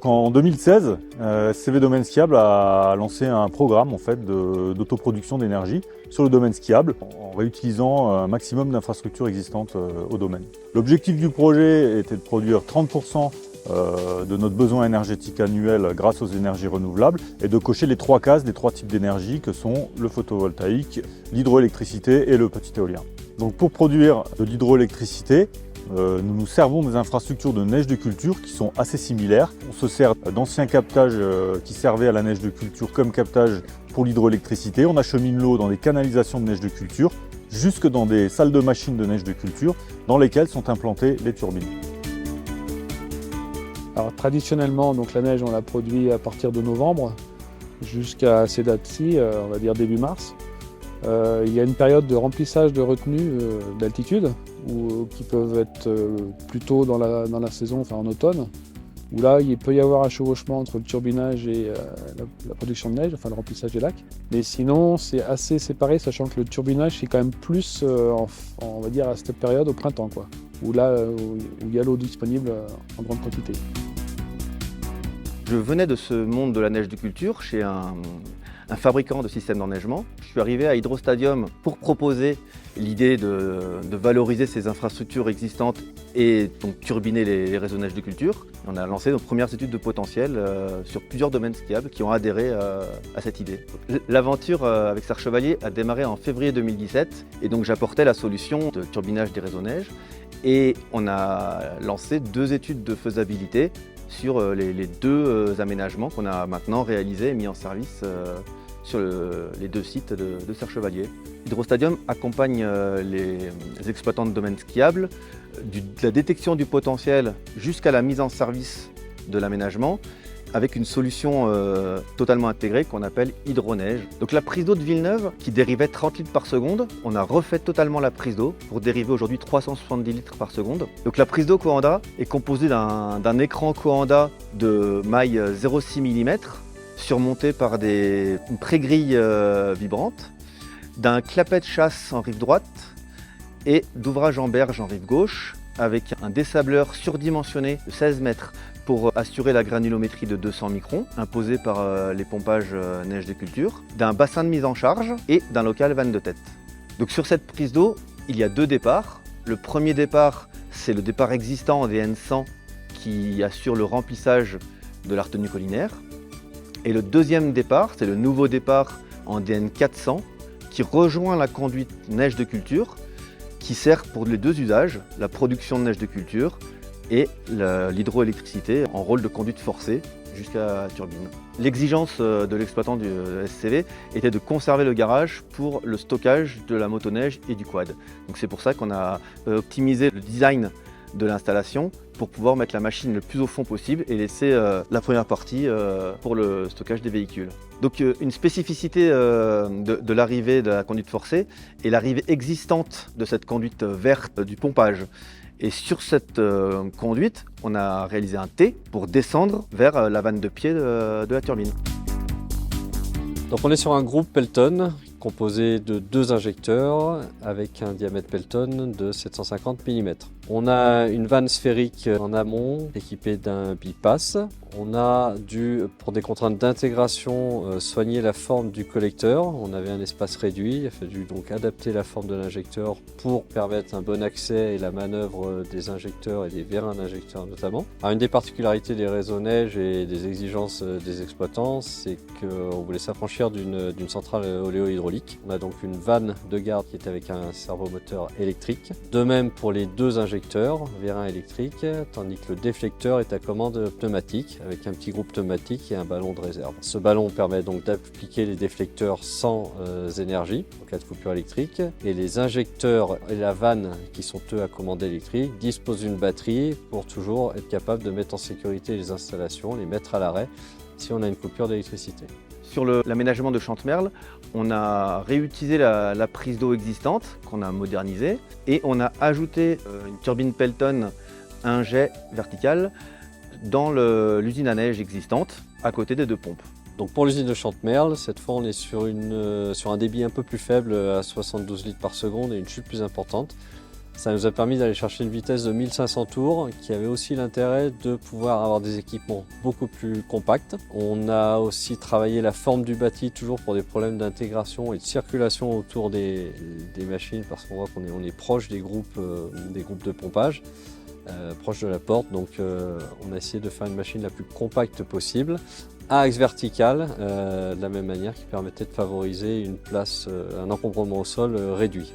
en 2016, SCV Domaine Skiable a lancé un programme en fait, d'autoproduction d'énergie sur le domaine skiable en réutilisant un maximum d'infrastructures existantes au domaine. L'objectif du projet était de produire 30% de notre besoin énergétique annuel grâce aux énergies renouvelables et de cocher les 3 cases des 3 types d'énergie que sont le photovoltaïque, l'hydroélectricité et le petit éolien. Donc pour produire de l'hydroélectricité, nous nous servons des infrastructures de neige de culture qui sont assez similaires. On se sert d'anciens captages qui servaient à la neige de culture comme captage pour l'hydroélectricité. On achemine l'eau dans des canalisations de neige de culture jusque dans des salles de machines de neige de culture dans lesquelles sont implantées les turbines. Alors traditionnellement, donc la neige on la produit à partir de novembre jusqu'à ces dates-ci, on va dire début mars. Il y a une période de remplissage de retenue d'altitude qui peuvent être plutôt dans la saison, enfin en automne, où là il peut y avoir un chevauchement entre le turbinage et la production de neige, enfin le remplissage des lacs. Mais sinon c'est assez séparé, sachant que le turbinage c'est quand même plus, on va dire à cette période au printemps, quoi, où il y a l'eau disponible en grande quantité. Je venais de ce monde de la neige de culture chez un fabricant de systèmes d'enneigement. Je suis arrivé à Hydrostadium pour proposer l'idée de valoriser ces infrastructures existantes et donc turbiner les réseaux neige de culture. On a lancé nos premières études de potentiel sur plusieurs domaines skiables qui ont adhéré à cette idée. L'aventure avec Serre Chevalier a démarré en février 2017 et donc j'apportais la solution de turbinage des réseaux neige et on a lancé 2 études de faisabilité sur les 2 aménagements qu'on a maintenant réalisés et mis en service sur les 2 sites de Serre Chevalier. Hydrostadium accompagne les exploitants de domaines skiables de la détection du potentiel jusqu'à la mise en service de l'aménagement avec une solution totalement intégrée qu'on appelle Hydroneige. Donc la prise d'eau de Villeneuve qui dérivait 30 litres par seconde, on a refait totalement la prise d'eau pour dériver aujourd'hui 370 litres par seconde. Donc la prise d'eau Coanda est composée d'un écran Coanda de maille 0,6 mm surmonté par une pré-grille vibrante, d'un clapet de chasse en rive droite et d'ouvrage en berge en rive gauche avec un dessableur surdimensionné de 16 mètres pour assurer la granulométrie de 200 microns imposée par les pompages neige de culture, d'un bassin de mise en charge et d'un local vanne de tête. Donc sur cette prise d'eau, il y a 2 départs. Le premier départ, c'est le départ existant en DN100 qui assure le remplissage de la retenue collinaire. Et le deuxième départ, c'est le nouveau départ en DN400 qui rejoint la conduite neige de culture qui sert pour les 2 usages, la production de neige de culture et l'hydroélectricité en rôle de conduite forcée jusqu'à la turbine. L'exigence de l'exploitant du SCV était de conserver le garage pour le stockage de la motoneige et du quad. Donc c'est pour ça qu'on a optimisé le design de l'installation pour pouvoir mettre la machine le plus au fond possible et laisser la première partie pour le stockage des véhicules. Donc une spécificité de l'arrivée de la conduite forcée est l'arrivée existante de cette conduite verte du pompage. Et sur cette conduite, on a réalisé un T pour descendre vers la vanne de pied de la turbine. Donc on est sur un groupe Pelton composé de 2 injecteurs avec un diamètre Pelton de 750 mm. On a une vanne sphérique en amont équipée d'un bipass. On a dû, pour des contraintes d'intégration, soigner la forme du collecteur. On avait un espace réduit, il a fallu donc adapter la forme de l'injecteur pour permettre un bon accès et la manœuvre des injecteurs et des vérins d'injecteurs notamment. Alors, une des particularités des réseaux neige et des exigences des exploitants, c'est qu'on voulait s'affranchir d'une centrale oléo-hydraulique. On a donc une vanne de garde qui est avec un servomoteur électrique. De même pour les 2 injecteurs, vérins électriques, tandis que le déflecteur est à commande pneumatique avec un petit groupe pneumatique et un ballon de réserve. Ce ballon permet donc d'appliquer les déflecteurs sans énergie en cas de coupure électrique et les injecteurs et la vanne qui sont eux à commande électrique disposent d'une batterie pour toujours être capable de mettre en sécurité les installations, les mettre à l'arrêt si on a une coupure d'électricité. Sur l'aménagement de Chantemerle, on a réutilisé la prise d'eau existante qu'on a modernisée et on a ajouté une turbine Pelton, un jet vertical dans l'usine à neige existante à côté des 2 pompes. Donc pour l'usine de Chantemerle, cette fois on est sur un débit un peu plus faible à 72 litres par seconde et une chute plus importante Ça nous a permis d'aller chercher une vitesse de 1500 tours qui avait aussi l'intérêt de pouvoir avoir des équipements beaucoup plus compacts. On a aussi travaillé la forme du bâti toujours pour des problèmes d'intégration et de circulation autour des machines parce qu'on voit qu'on est proche des groupes de pompage, proche de la porte. Donc on a essayé de faire une machine la plus compacte possible, à axe vertical, de la même manière qui permettait de favoriser une place, un encombrement au sol réduit.